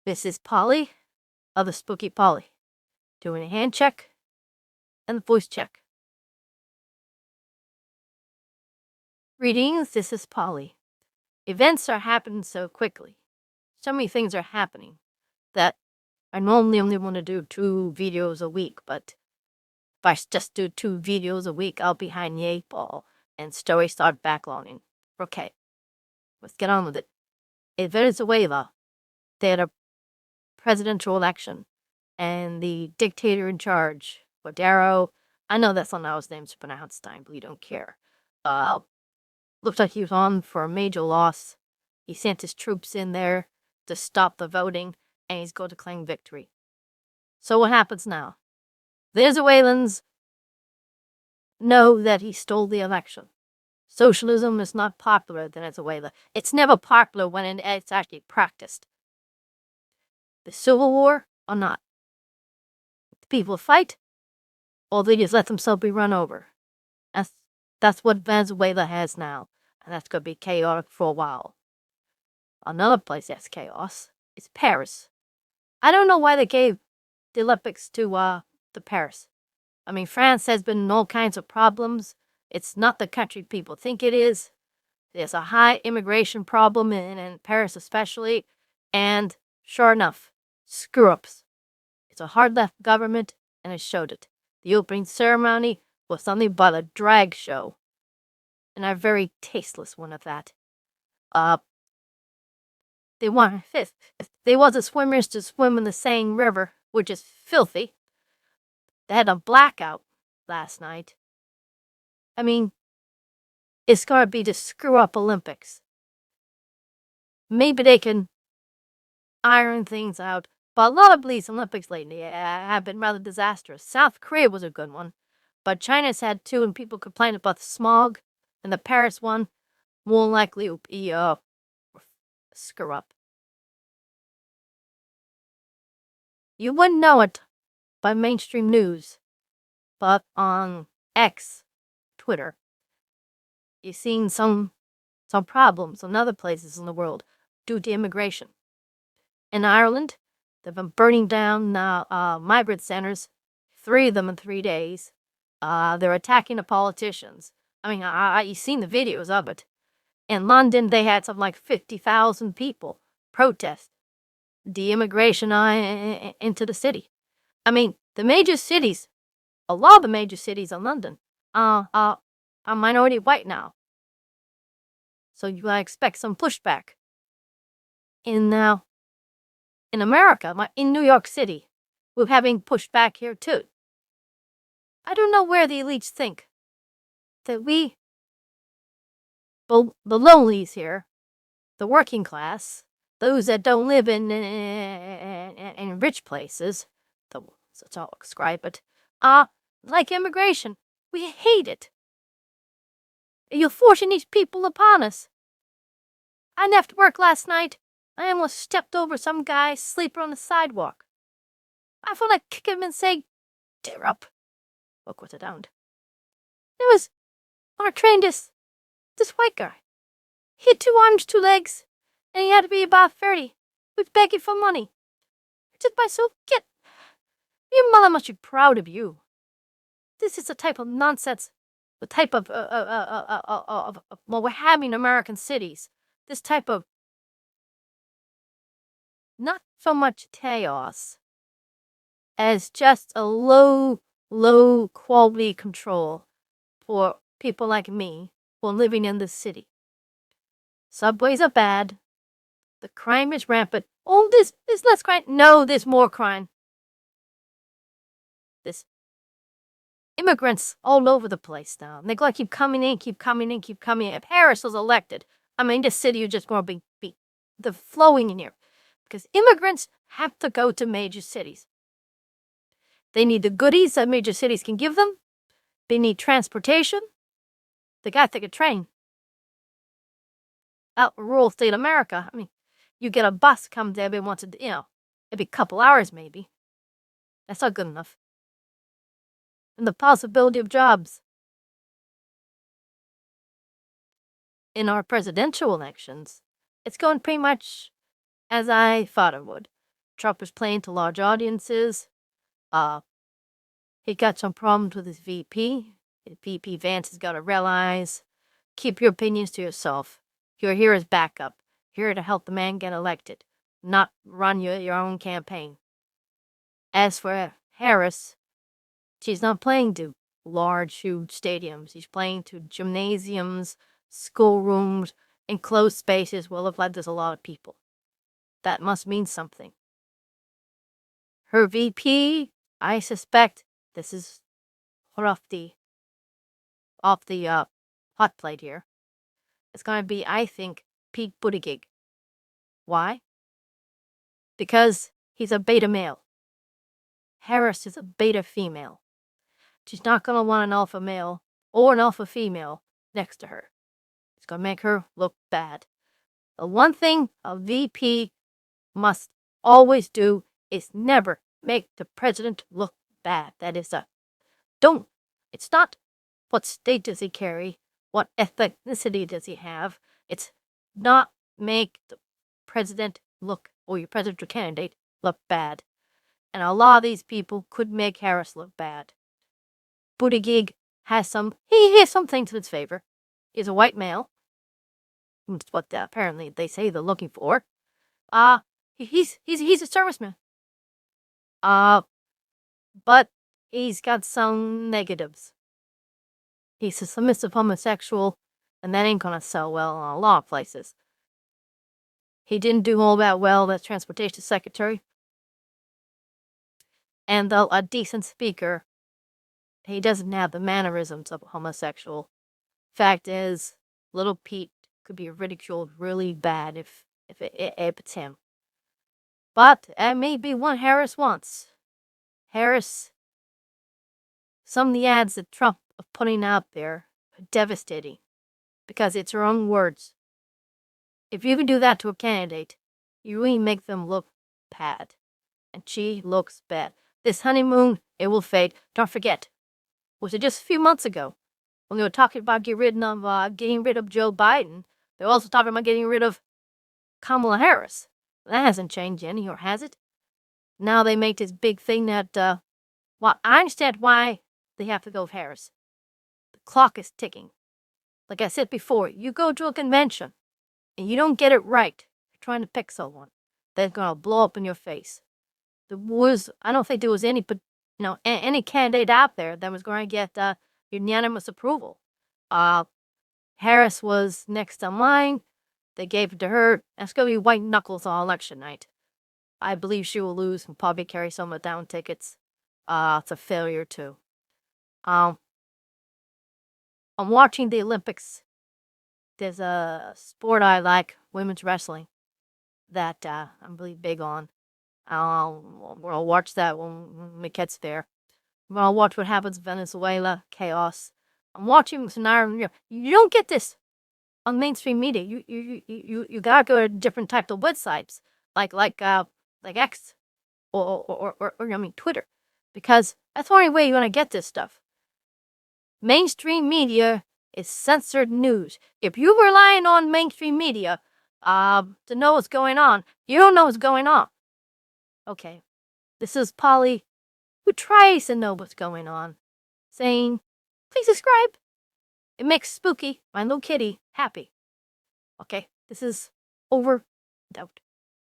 Mrs. Polly of the Spooky Polly, doing a hand check and the voice check. Greetings, this is Polly. Events are happening so quickly. So many things are happening that I normally only want to do 2 videos a week, but if I just do 2 videos a week, I'll be behind the 8 ball and stories start backlogging. Okay, let's get on with it. In Venezuela, they had a presidential election, and the dictator in charge, Guaidó, I know that's not how his name's pronounced, I really don't care. Looked like he was on for a major loss. He sent his troops in there to stop the voting, and he's going to claim victory. So what happens now? Venezuelans know that he stole the election. Socialism is not popular in Venezuela. It's never popular when it's actually practiced. The Civil War or not? The people fight, or they just let themselves be run over. That's what Venezuela has now, and that's going to be chaotic for a while. Another place that's chaos is Paris. I don't know why they gave the Olympics to Paris. I mean, France has been in all kinds of problems. It's not the country people think it is. There's a high immigration problem in Paris especially, and sure enough, screw-ups. It's a hard-left government, and it showed it. The opening ceremony was something but a drag show, and a very tasteless one at that. They want if they was the swimmers to swim in the Seine River, which is filthy. They had a blackout last night. I mean, it's gotta be the screw-up Olympics. Maybe they can iron things out, but a lot of these Olympics lately have been rather disastrous. South Korea was a good one, but China's had 2, and people complain about the smog, and the Paris one more likely will be screw-up. You wouldn't know it by mainstream news, but on X, Twitter, you've seen some problems in other places in the world due to immigration. In Ireland, they've been burning down migrant centers, 3 of them in 3 days. They're attacking the politicians. I mean, you've seen the videos of it. In London, they had something like 50,000 people protest the immigration into the city. I mean, the major cities, a lot of the major cities in London, are minority white now. So you gotta expect some pushback. In America, in New York City, we're having pushback here too. I don't know where the elites think that we, the lonelies here, the working class, those that don't live in rich places, that's how I'll describe it, like immigration. We hate it. You're forcing these people upon us. I left work last night. I almost stepped over some guy sleeping on the sidewalk. I felt like kicking him and saying, "Tear up." Look what it downed. There was on our train this white guy. He had 2 arms, 2 legs, and he had to be about 30. He was begging for money. I said to myself, your mother must be proud of you. This is the type of nonsense, the type of what we're having in American cities. This type of not so much chaos as just a low quality control for people like me who are living in this city. Subways are bad. The crime is rampant. Oh, there's less crime. No, there's more crime. There's immigrants all over the place now. And they're going to keep coming in. If Harris was elected, I mean, this city is just going to be the flowing in here. Because immigrants have to go to major cities. They need the goodies that major cities can give them. They need transportation. They got to take a train. Out in rural state America, I mean, you get a bus come there every once, it'd be a couple hours maybe. That's not good enough. And the possibility of jobs. In our presidential elections, it's going pretty much as I thought it would. Trump is playing to large audiences. He got some problems with his VP. VP Vance has got to realize, keep your opinions to yourself. You're here as backup. Here to help the man get elected, not run your own campaign. As for Harris, she's not playing to large, huge stadiums. She's playing to gymnasiums, schoolrooms, enclosed spaces where there's a lot of people. That must mean something. Her VP, I suspect this is off the hot plate here. It's going to be, I think, Pete Buttigieg. Why? Because he's a beta male. Harris is a beta female. She's not going to want an alpha male or an alpha female next to her. It's going to make her look bad. The one thing a VP must always do is never make the president look bad. That is it's not what state does he carry, what ethnicity does he have. It's not make the president look, or your presidential candidate, look bad. And a lot of these people could make Harris look bad. Buttigieg has he has some things in his favor. He's a white male. That's what apparently they say they're looking for. He's a serviceman. But he's got some negatives. He's a submissive homosexual, and that ain't gonna sell well in a lot of places. He didn't do all that well as transportation secretary. And though a decent speaker, he doesn't have the mannerisms of a homosexual. Fact is, little Pete could be ridiculed really bad if it's him. But it may be what Harris wants. Harris, some of the ads that Trump is putting out there are devastating because it's her own words. If you can do that to a candidate, you really make them look bad. And she looks bad. This honeymoon, it will fade. Don't forget, was it just a few months ago when they were talking about getting rid of Joe Biden? They were also talking about getting rid of Kamala Harris. That hasn't changed any, or has it? Now they make this big thing that, I understand why they have to go with Harris. The clock is ticking. Like I said before, you go to a convention and you don't get it right, you're trying to pick someone, they're going to blow up in your face. I don't think there was any candidate out there that was going to get unanimous approval. Harris was next in line. They gave it to her. That's going to be white knuckles on election night. I believe she will lose and probably carry some of the down tickets. It's a failure too. I'm watching the Olympics. There's a sport I like, women's wrestling, that I'm really big on. I'll watch that when it gets there. I'll watch what happens in Venezuela, chaos. I'm watching scenario. You don't get this on mainstream media. You gotta go to different types of websites, like X, or Twitter, because that's the only way you're gonna get this stuff. Mainstream media is censored news. If you're relying on mainstream media to know what's going on, you don't know what's going on. Okay, this is Polly, who tries to know what's going on, saying, please subscribe. It makes Spooky, my little kitty, happy. Okay, this is over. Doubt.